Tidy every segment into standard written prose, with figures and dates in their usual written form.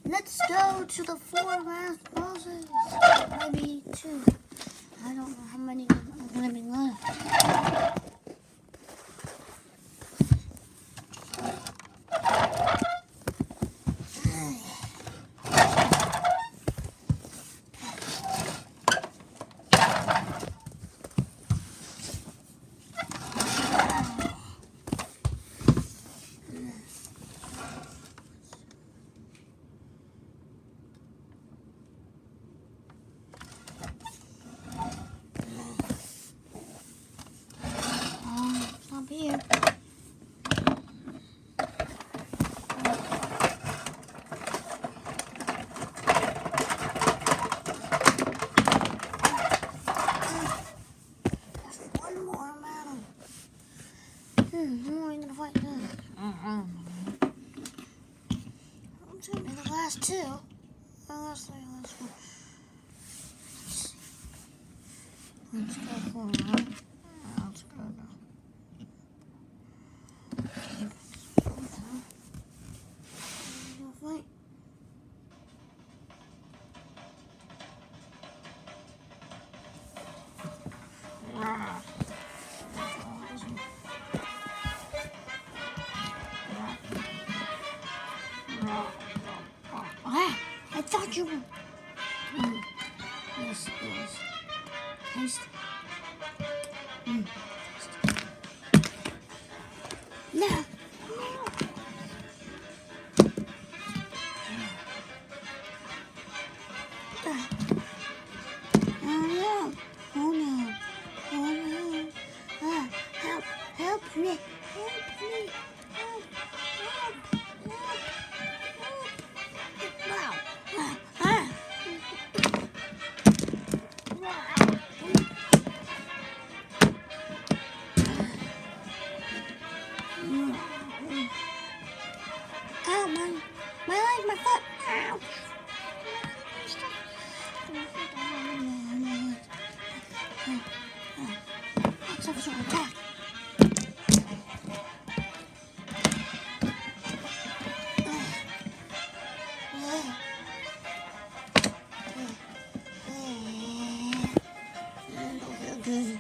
Let's go to the 4 last bosses. Maybe 2. I don't know how many are going to be left. Here. One more medal. Who are you gonna fight next? It's gonna be the last 2. Last 3, last 4. Let's go for one. Let's go now. Wait. I thought you were. Yes, yes. Taste. Now. Help me. Wow. Ow, my leg, my foot. Ow. Let's have a short attack. Good.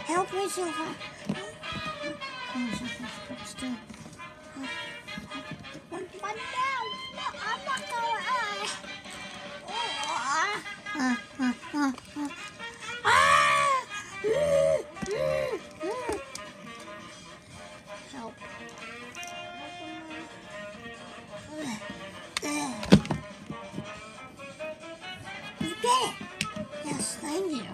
Help me, Silver. Still. One down. I'm not going. Help. You did it. Yes, thank you.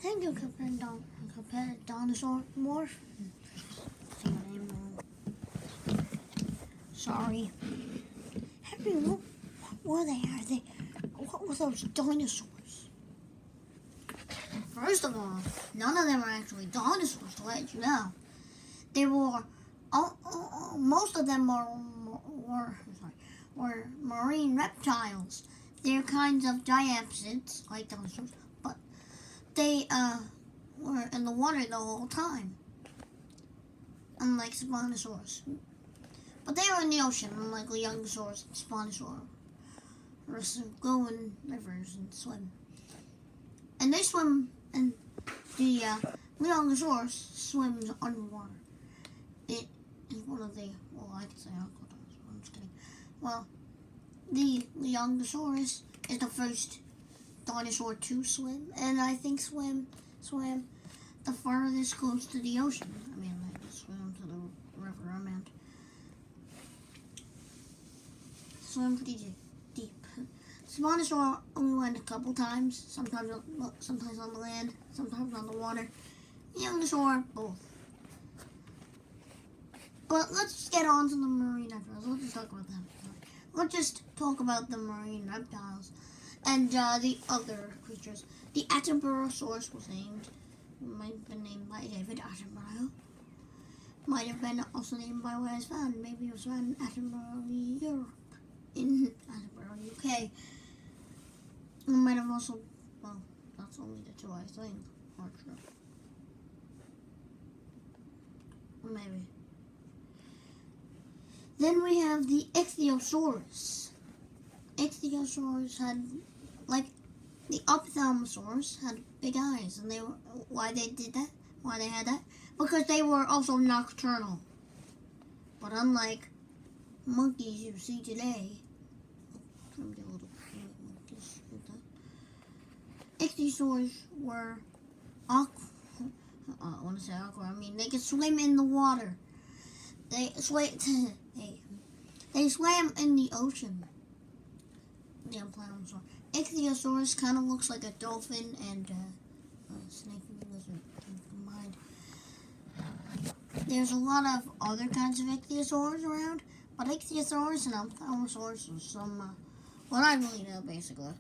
Thank you, Cuphead, dinosaur, morph. Say my name wrong. Sorry. Henry, what were they? What were those dinosaurs? First of all, none of them are actually dinosaurs, to let you know. They were most of them were marine reptiles. They're kinds of diapsids like dinosaurs, but they were in the water the whole time, unlike Spinosaurus. But they were in the ocean, unlike Leongosaurus and Spinosaurus. Go in rivers and swim. And they swim, and the Leongosaurus swims underwater. It is one of the, well, I can say crocodiles, I'm just kidding. Well, the Leongosaurus is the first dinosaur to swim, and I think swam the farthest close to the ocean. I mean, like, swim to the river, I meant. Swim pretty deep. Spinosaurus only went a couple times, sometimes on the land, sometimes on the water. Leongosaurus, both. But let's just get on to the marine reptiles. Let's just talk about them. Let's just talk about the marine reptiles and the other creatures. The Attenborough was might have been named by David Attenborough. Might have been also named by where it was found. Maybe it was found in Attenborough, Europe. In Attenborough, UK. It might have also, well, that's only the two I think are true. Maybe. Then we have the Ichthyosaurus. Ichthyosaurus had, like the Ophthalmosaurus, had big eyes, and why they did that? Why they had that? Because they were also nocturnal. But unlike monkeys you see today, Ichthyosaurs were I want to say aqua. I mean, they could swim in the water. They swam in the ocean. The Ophthalmosaurus. Ichthyosaurus kind of looks like a dolphin and a snake and lizard combined. There's a lot of other kinds of ichthyosaurs around, but Ichthyosaurus and Ophthalmosaurus are some what I really know, basically.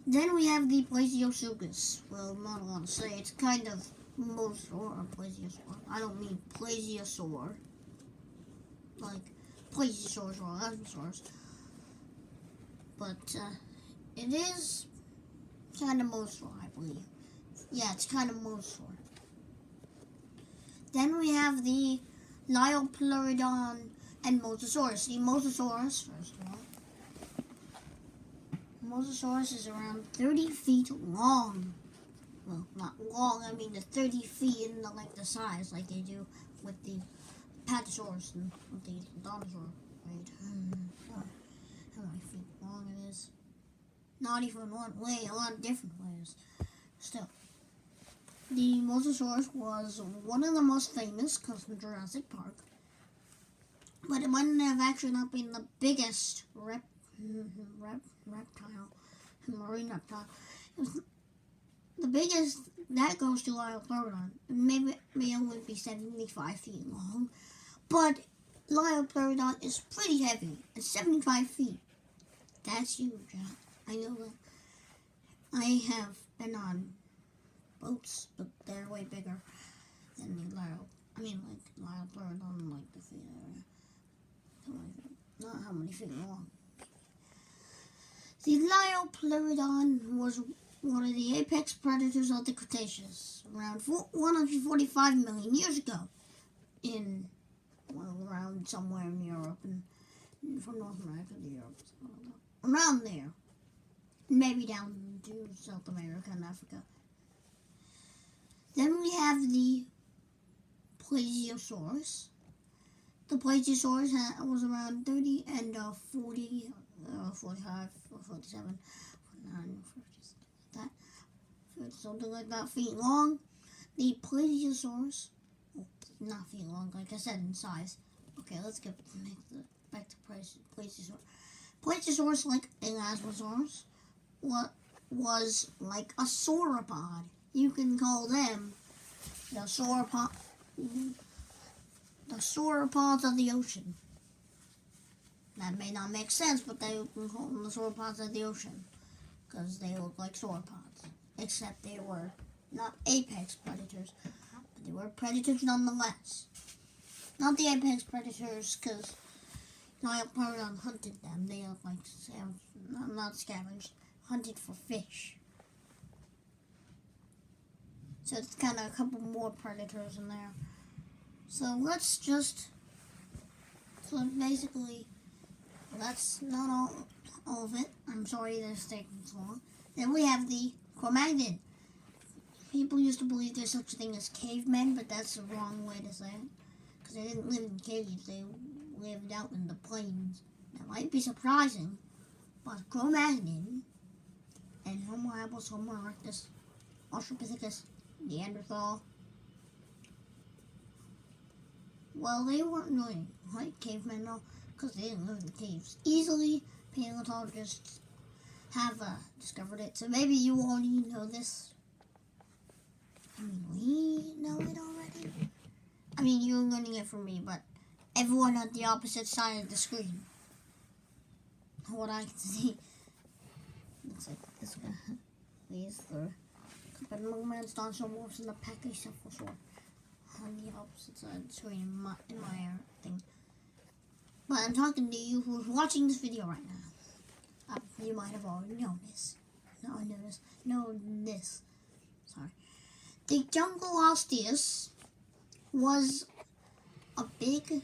Then we have the Plesiosaurus. Well, not a lot to say. It's kind of mosaur or plesiosaur. I don't mean plesiosaur, like plesiosaurs or elasmosaurus. But it is kind of mosaur, I believe. Yeah, it's kind of mosaur. Then we have the Liopleurodon and Mosasaurus. The Mosasaurus, first of all. Mosasaurus is around 30 feet long. Well, not long, I mean the 30 feet in the size, like they do with the Patasaurus and with the dinosaur. Right? How many feet long it is? Not even one way, a lot of different ways. Still. The Mosasaurus was one of the most famous because in Jurassic Park. But it might have actually not been the biggest reptile, marine reptile. It was the biggest, that goes to Liopleurodon. Maybe it may only be 75 feet long. But Liopleurodon is pretty heavy. It's 75 feet. That's huge. I know that. I have been on boats, but they're way bigger than the Liopleurodon, like the feet area. Not how many feet long. The Liopleurodon was one of the apex predators of the Cretaceous, around 145 million years ago, around somewhere in Europe, and from North America to Europe, around there, maybe down to South America and Africa. Then we have the Plesiosaurus. The Plesiosaurus was around 30 and 40, 45, or 47, 49, 50, something like that feet long. The Plesiosaurus, not feet long, like I said, in size. Okay, let's get back to Plesiosaurus. Plesiosaurus, like Elasmosaurus, was like a sauropod. You can call them the sauropods of the ocean. That may not make sense, but they can call them the sauropods of the ocean because they look like sauropods. Except they were not apex predators, but they were predators nonetheless. Not the apex predators, because Niopleurodon hunted them. They look like not scavenged, hunted for fish. So it's kind of a couple more predators in there. So let's just, so basically, that's not all of it. I'm sorry that it's taking so long. Then we have the Cro-Magnon. People used to believe there's such a thing as cavemen, but that's the wrong way to say it. Because they didn't live in caves, they lived out in the plains. That might be surprising, but Cro-Magnon and Homo habilis, Homo erectus, Australopithecus, Neanderthal, well, they weren't really like cavemen though, because they didn't live in caves. Easily, paleontologists have discovered it, so maybe you already know this. I mean, we know it already. I mean, you're learning it from me, but everyone on the opposite side of the screen, what I can see, looks like this guy. These are Cuphead, mugman, dinosaur, morphs, and the pachycephalosaur on the opposite side of the screen in my thing. But I'm talking to you who's watching this video right now. You might have already known this. Sorry. The Junglostheus was a big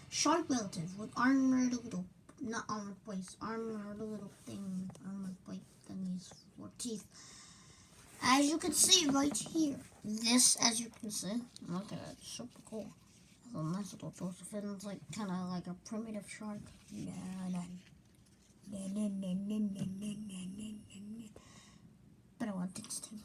shark relative with armored little plate thingies for teeth. As you can see right here, as you can see, look at it, it's super cool. It's a nice little dorsal fin. It's like kind of like a primitive shark. But I want this thing.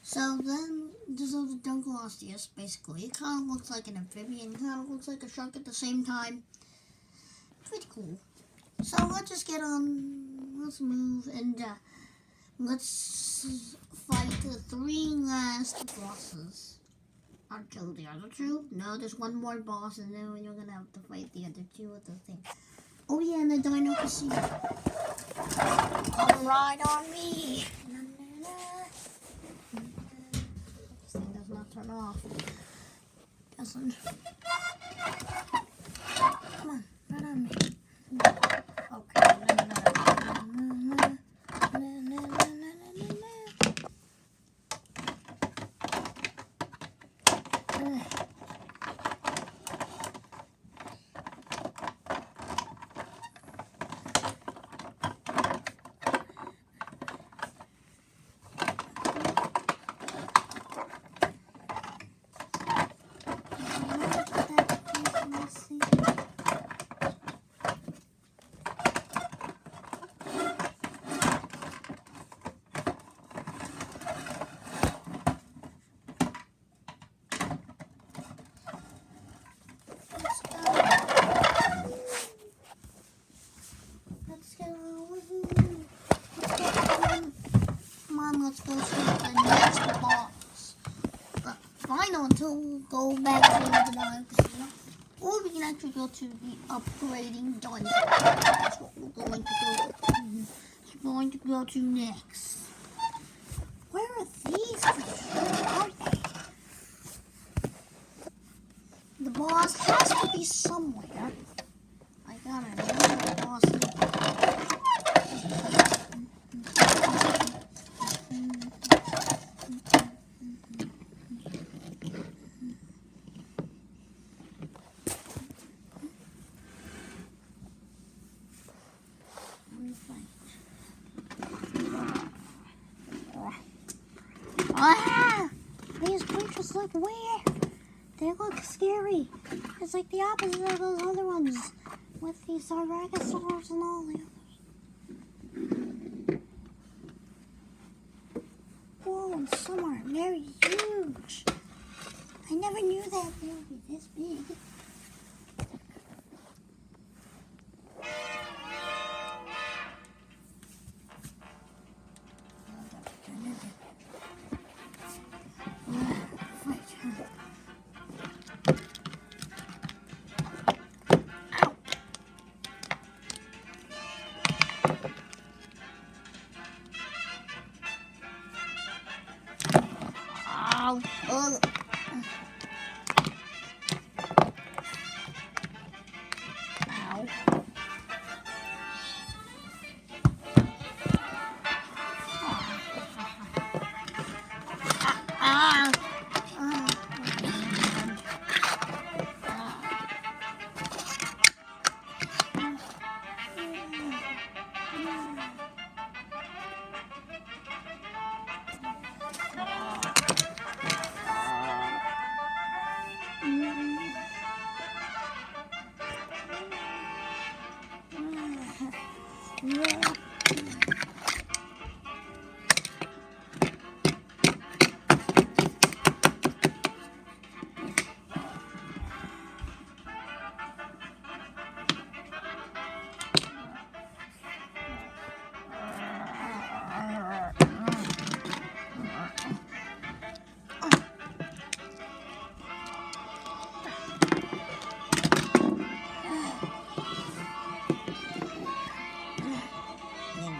So then, this is the Junglostheus, basically. It kind of looks like an amphibian, kind of looks like a shark at the same time. Pretty cool. So let's just get on, let's move, and let's fight the 3 last bosses. Until the other 2? No, there's one more boss, and then you're gonna have to fight the other 2 of the thing. Oh yeah, and the dino casino. Come ride on me. This thing does not turn off. Doesn't. Come on, ride on me. Let's go to the next boss. But final until we go back to the dino casino. Or we can actually go to the upgrading dinosaur. That's what we're going to go to next. Where are these creatures? Where are they? The boss has to be somewhere. I gotta know where the boss is. Ah! These creatures look weird. They look scary. It's like the opposite of those other ones with the Sargasaurus and all the others. Whoa, and some are very huge. I never knew that they would be this big. Ow. Ugh. Ow. Ah.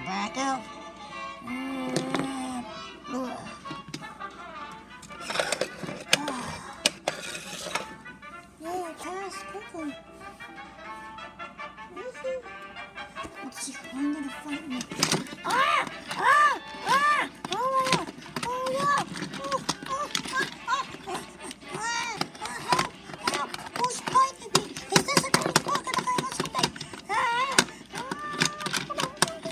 Back up. Yeah, pass quickly. Let's see if I'm gonna fight me. Ah! Ah! Ah! Oh my god! Oh my god! Oh, oh, ah, ah, ah, ah, help! Help! Who's biting me? Is this a green crocodile or something? Ah! Who's gonna fight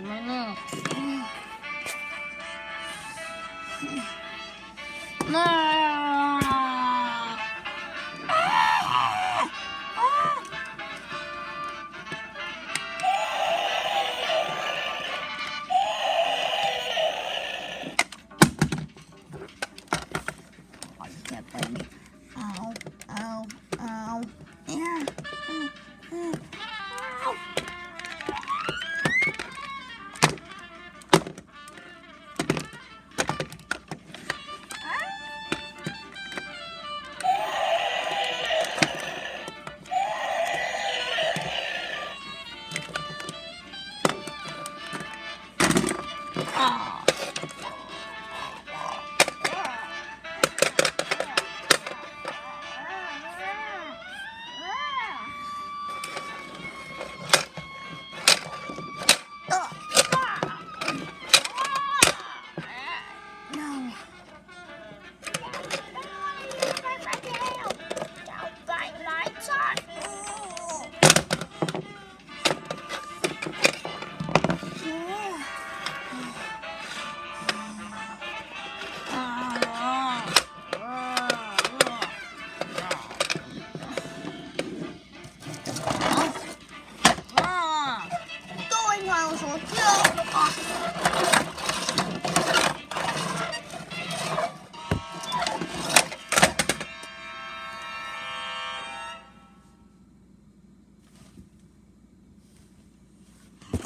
me now? Can't bite me. Ow, ow, ow. Yeah.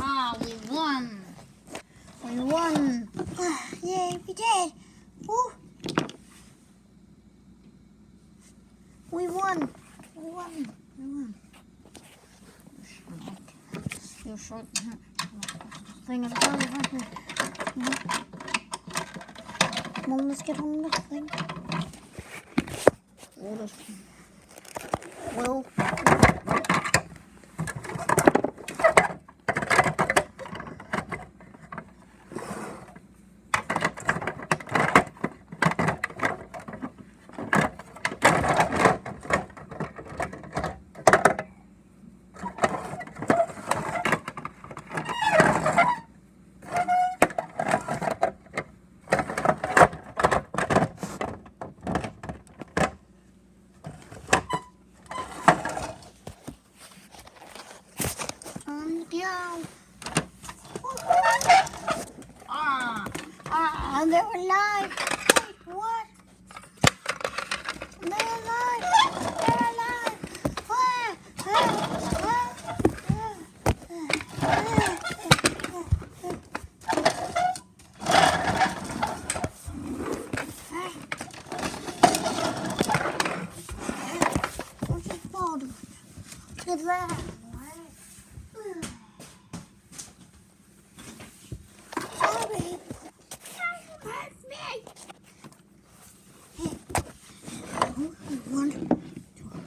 Ow. We won. We won. Yay, we did. Woo. We won. We won. We won. Your short thing is really hard. Come on, let's get on the thing. Well. They're alive. Wait, what? They're alive. Sorry. Hurt me. We want to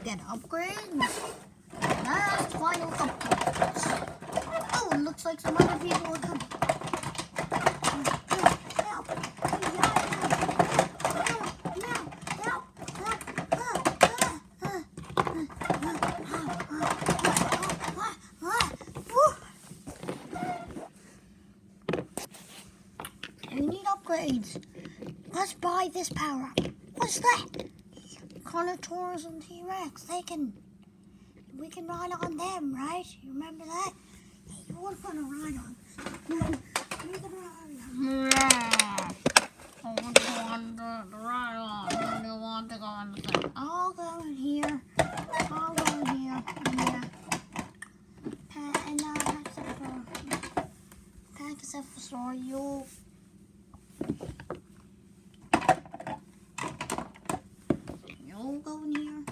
get upgrades. Last final upgrades. Oh, it looks like some other people are coming. Help! We need upgrades. Let's buy this power up. What's that? Carnotaurus and T-Rex. We can ride on them, right? You remember that? Hey, you want to ride on? You can ride on. Yeah. I want to go on the ride on. You want to go on the thing? I'll go in here. Yeah. Pachycephalosaur, you'll go in here.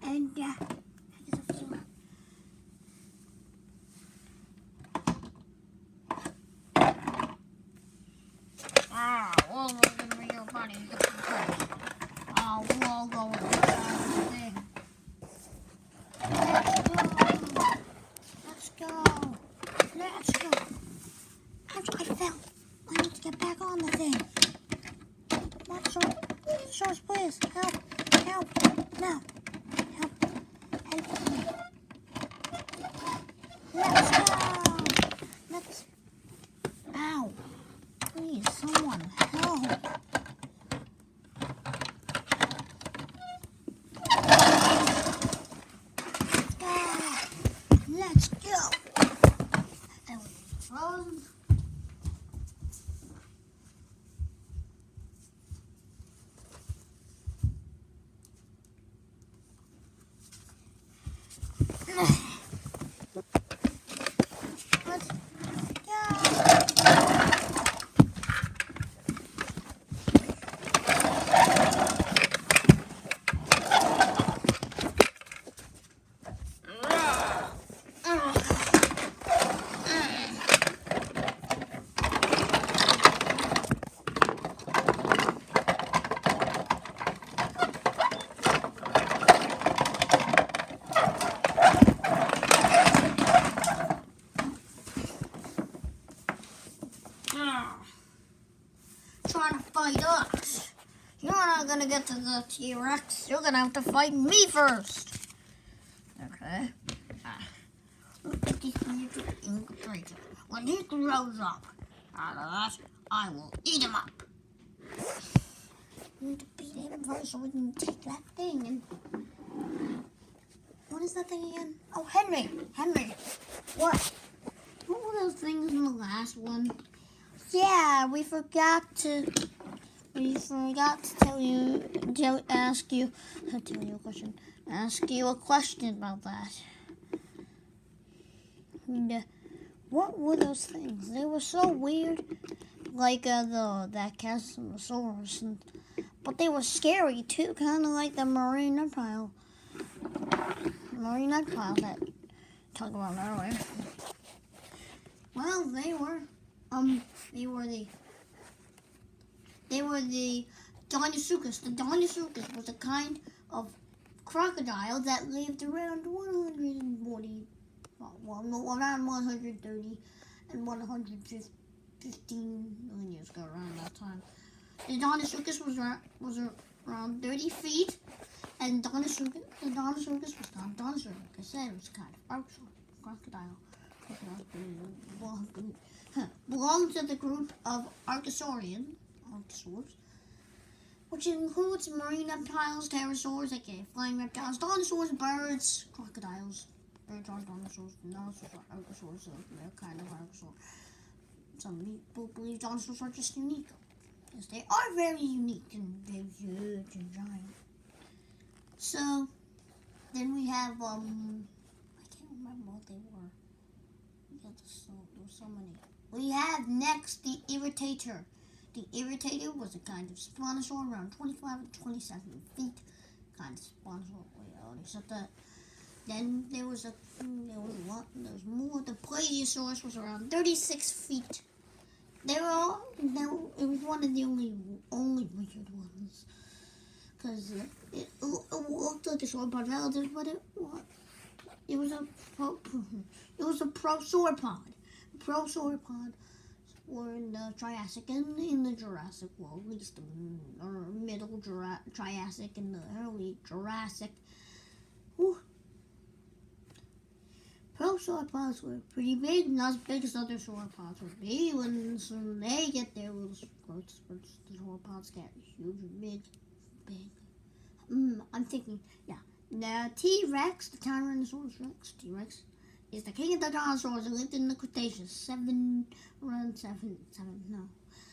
And Pachycephalosaur. We'll look into your body. We'll go with the thing. Let's go. I fell. I need to get back on the thing. Shores, please. Help. No. Help me. Let's go. Ow. Please, someone help. Let's go. And we're frozen. Let's go. Trying to fight us. You're not gonna get to the T-Rex. You're gonna have to fight me first. Okay. Look at this little incubator. When he grows up, out of that, I will eat him up. We need to beat him first so we can take that thing and... What is that thing again? Oh, Henry. What? What were those things in the last one? Yeah, we forgot to ask you a question about that. And, what were those things? They were so weird, like that casinosaurus, but they were scary too, kind of like the marine reptile. That talked about earlier. Well, they were the Dinosaurus. The Dinosaurus was a kind of crocodile that lived around 130 and 115 million years ago, around that time. The Dinosaurus was around 30 feet, and the Dinosaurus was not a dinosaur. Like I said, it was a kind of crocodile. Belongs to the group of archosaurs, which includes marine reptiles, pterosaurs, aka flying reptiles, dinosaurs, birds, crocodiles. Birds are dinosaurs, dinosaurs are archosaurs, so they're kind of archosaur. Some people believe dinosaurs are just unique, because they are very unique and very huge and giant. So, then we have, I can't remember what they were. There's so many. We have next the Irritator. The Irritator was a kind of spinosaur around 25 to 27 feet. kind of spawns reality. Except that then there was more. The plesiosaurus was around 36 feet. It was one of the only weird ones. Because it looked like a sauropod relative, but it was a prosauropod. Prosauropod were in the Triassic and in the Jurassic, well, at least the middle Triassic and the early Jurassic. Whew. Prosauropods were pretty big, not as big as other sauropods would be. When they get there, the sauropods get huge, big. I'm thinking, yeah. The T-Rex, the Tyrannosaurus Rex, T-Rex, is the king of the dinosaurs and lived in the Cretaceous,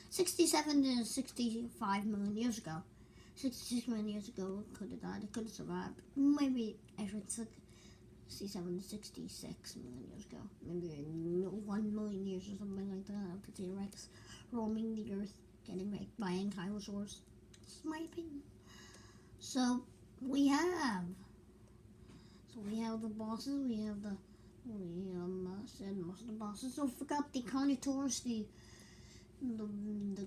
67 to 65 million years ago. 66 million years ago, it could have died, it could have survived. Maybe, actually, it's like 67 to 66 million years ago. Maybe 1 million years or something like that. The T-Rex roaming the earth, getting raped by ankylosaurs. That's my opinion. So we have the bosses. We said most of the bosses. So forgot the carnotaurus, the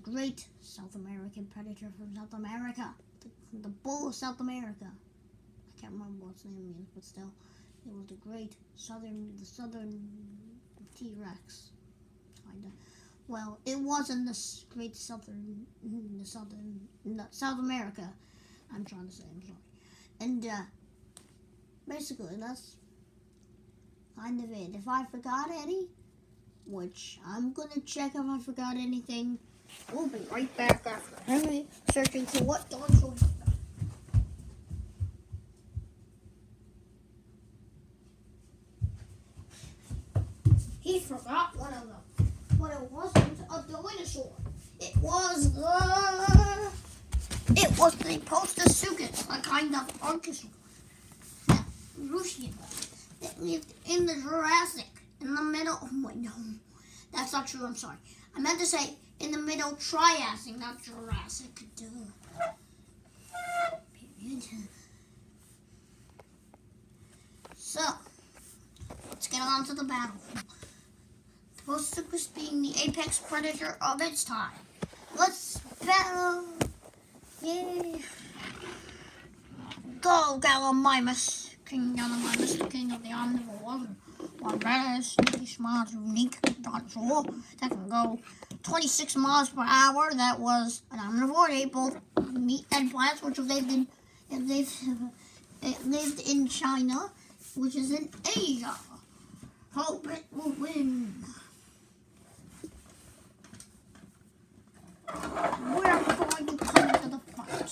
great South American predator from South America, the bull of South America. I can't remember what its name is, but still, it was the great southern T-Rex, kinda. Well, it wasn't the great South America. I'm trying to say, I'm sorry. And basically, that's kind of it. If I forgot any, which I'm gonna check if I forgot anything, we'll be right back after. Anyway, searching for what dinosaur. He forgot one of them. But it wasn't a dinosaur. It was the Postosuchus, a kind of archosaur. Now, Russian. It lived in the Jurassic, in the middle. Oh, wait, no. That's not true, I'm sorry. I meant to say in the middle Triassic, not Jurassic. Duh. Period. So, let's get on to the battle. Postosuchus being the apex predator of its time. Let's battle! Yay! Go, Gallimimus! King Gallimimus, the king of the omnivores. One badass, sneaky, smart, unique dinosaur that can go 26 miles per hour. That was an omnivore. Ate both meat and plants, which lived in China, which is in Asia. Hope it will win. We're going to come to the fight.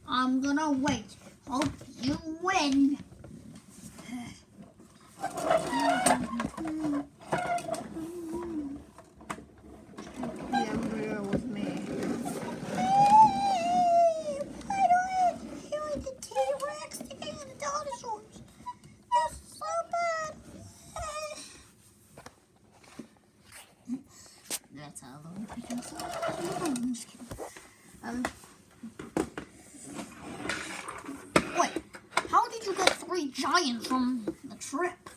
I'm gonna wait. Hope you win. With me. You're the T-Rex, the king of the dinosaurs. That's so bad. That's how long I can say. I'm just kidding. Wait, how did you get 3 giants from the trip?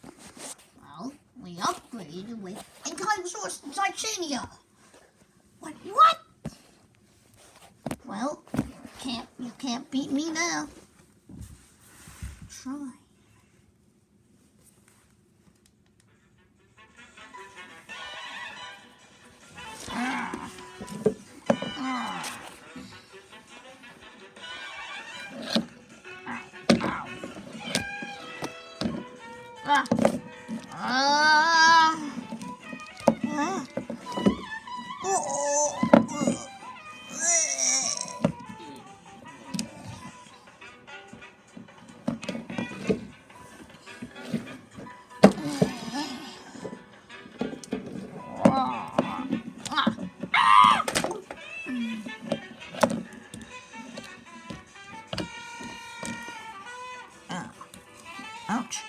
Well, we upgraded with ankylosaurus and Titania. What? Well, you can't beat me now. Try. Ouch.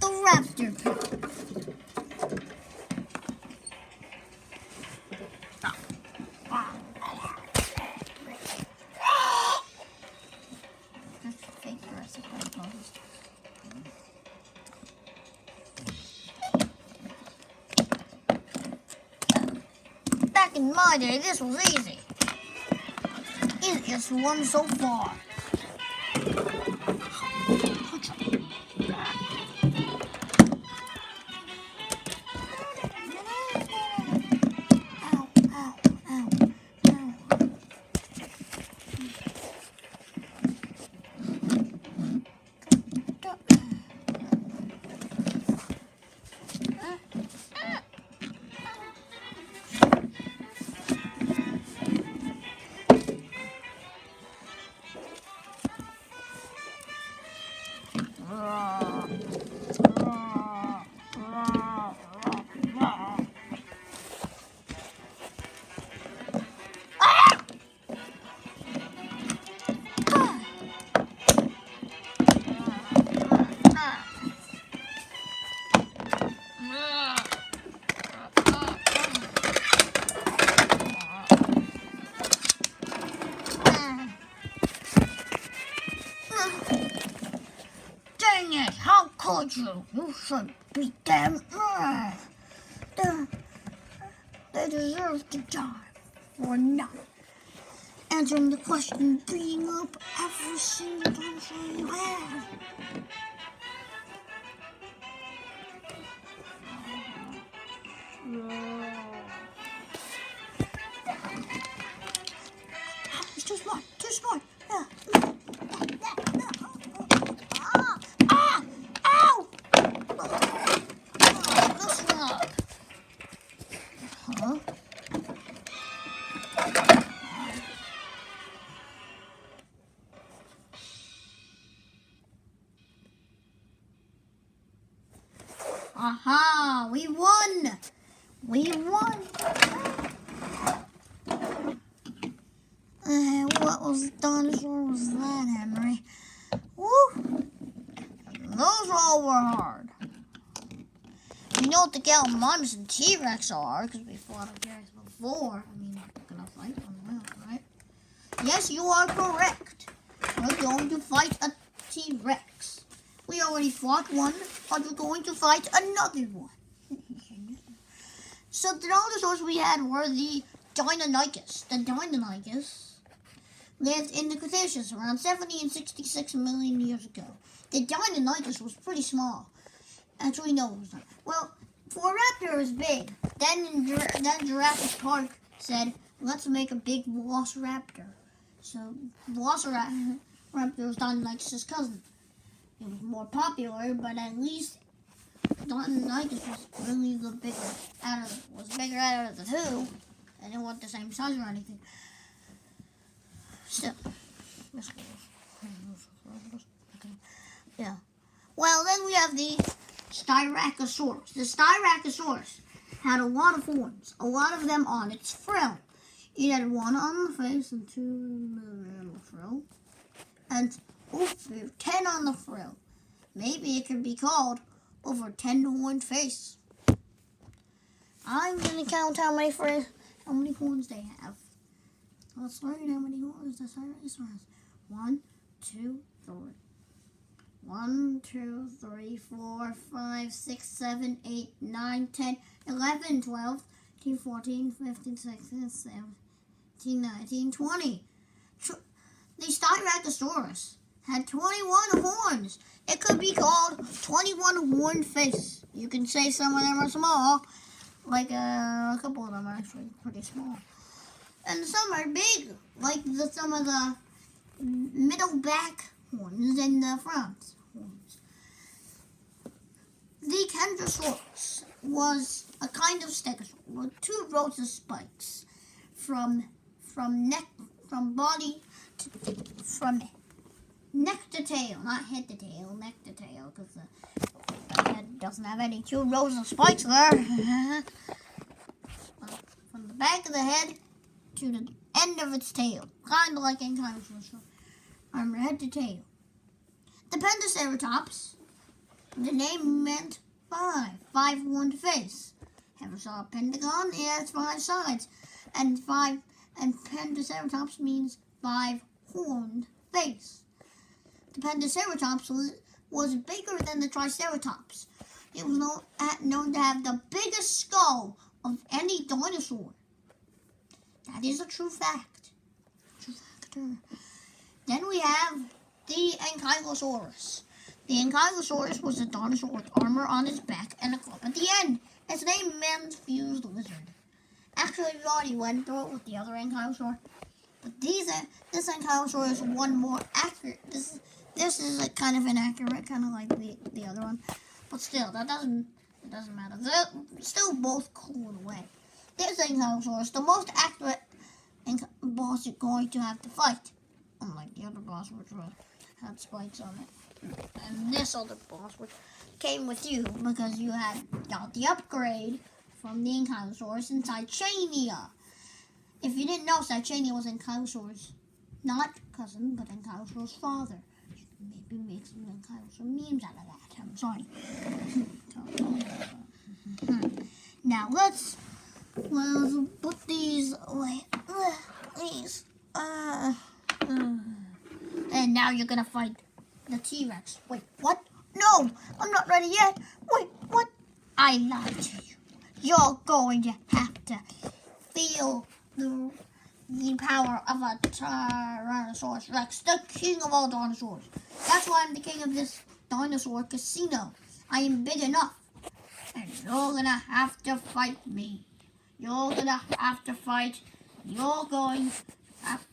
the raptor. Back in my day, this was easy. Easiest one so far. Dang it, how could you? You should beat them. They deserve to die for not answering the question, beating up every single dinosaur you had. It's too smart, too smart. Ow! Listen up. Huh? Aha! We won! We won! What was the dinosaur was that, Henry? Woo! Those all were hard. You know what the gallimimus and T-Rex are, because we fought a T-Rex before. I mean, we're gonna fight one now, right? Yes, you are correct. We're going to fight a T-Rex. We already fought one, but we're going to fight another one. So the dinosaurs we had were the Deinonychus. The Deinonychus lived in the Cretaceous around 70 and 66 million years ago. The Deinonychus was pretty small. Actually, no, it was not. Well, for a raptor, it was big. Then Jurassic Park said, let's make a big velociraptor. So velociraptor was Deinonychus' cousin. It was more popular, but at least Deinonychus was really the bigger out of the two, and it wasn't the same size or anything. Still, yeah. Well, then we have the Styracosaurus. The Styracosaurus had a lot of horns, a lot of them on its frill. It had one on the face and two on the frill, and 10 on the frill. Maybe it could be called over 10-horned face. I'm gonna count how many horns they have. Let's learn how many horns the Styracosaurus has. 1, 2, 3. 1, 2, 3, 4, 5, 6, 7, 8, 9, 10, 11, 12, 13, 14, 15, 16, 17, 19, 20. The Styracosaurus had 21 horns. It could be called 21-horned face. You can say some of them are small, like a couple of them are actually pretty small. And some are big, like some of the middle back horns and the front horns. The Kentrosaurus was a kind of stegosaur with 2 rows of spikes from neck to tail, not head to tail, neck to tail, because the head doesn't have any 2 rows of spikes there. From the back of the head to the end of its tail, kind of like any kind of from head to tail. The Pentaceratops The name meant five-horned face. Ever saw a pentagon? It has 5 sides, and Pendiceratops means 5-horned face. The Pendiceratops was bigger than the Triceratops. It was known to have the biggest skull of any dinosaur. That is a true fact. True factor. Then we have the Ankylosaurus. The Ankylosaurus was a dinosaur with armor on its back and a club at the end. Its name meant fused lizard. Actually, we already went through it with the other Ankylosaur. But this Ankylosaur is one more accurate. This is a kind of inaccurate, kind of like the other one. But still, it doesn't matter. They're still both cool in a way. This Ankylosaurus, the most accurate boss you're going to have to fight. Unlike the other boss, which had spikes on it. And this other boss, which came with you because you had got the upgrade from the Ankylosaurus in Cychania. If you didn't know, Cychania was Ankylosaurus, not cousin, but Ankylosaurus' father. You can maybe make some Ankylosaur memes out of that. I'm sorry. Now let's put these away. These. And now you're gonna fight the T-Rex. Wait, what? No, I'm not ready yet. Wait, what? I lied to you. You're going to have to feel the power of a Tyrannosaurus Rex, the king of all dinosaurs. That's why I'm the king of this dinosaur casino. I am big enough. And you're gonna have to fight me. You're gonna have to fight. You're going to have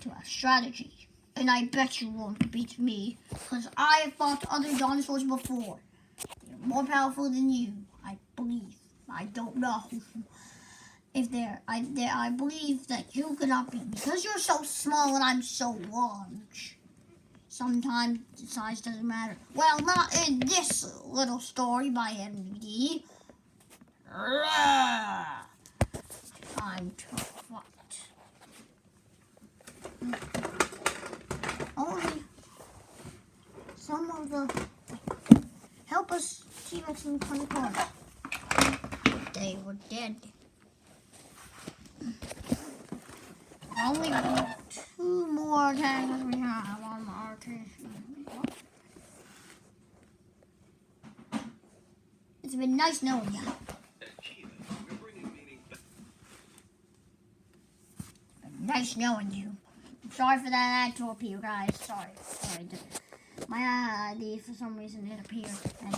to have strategy. And I bet you won't beat me, because I have fought other dinosaurs before. They're more powerful than you, I believe. I don't know if I believe that you cannot beat me, because you're so small and I'm so large. Sometimes the size doesn't matter. Well, not in this little story by NBD. Time to fight. Only some of the help us T-Rex and carnotaurus. They were dead. Only 2 more tanks we have on our team. It's been nice knowing you. Nice knowing you. I'm sorry for that ad torpedo, guys. Sorry. My ID for some reason it appeared. And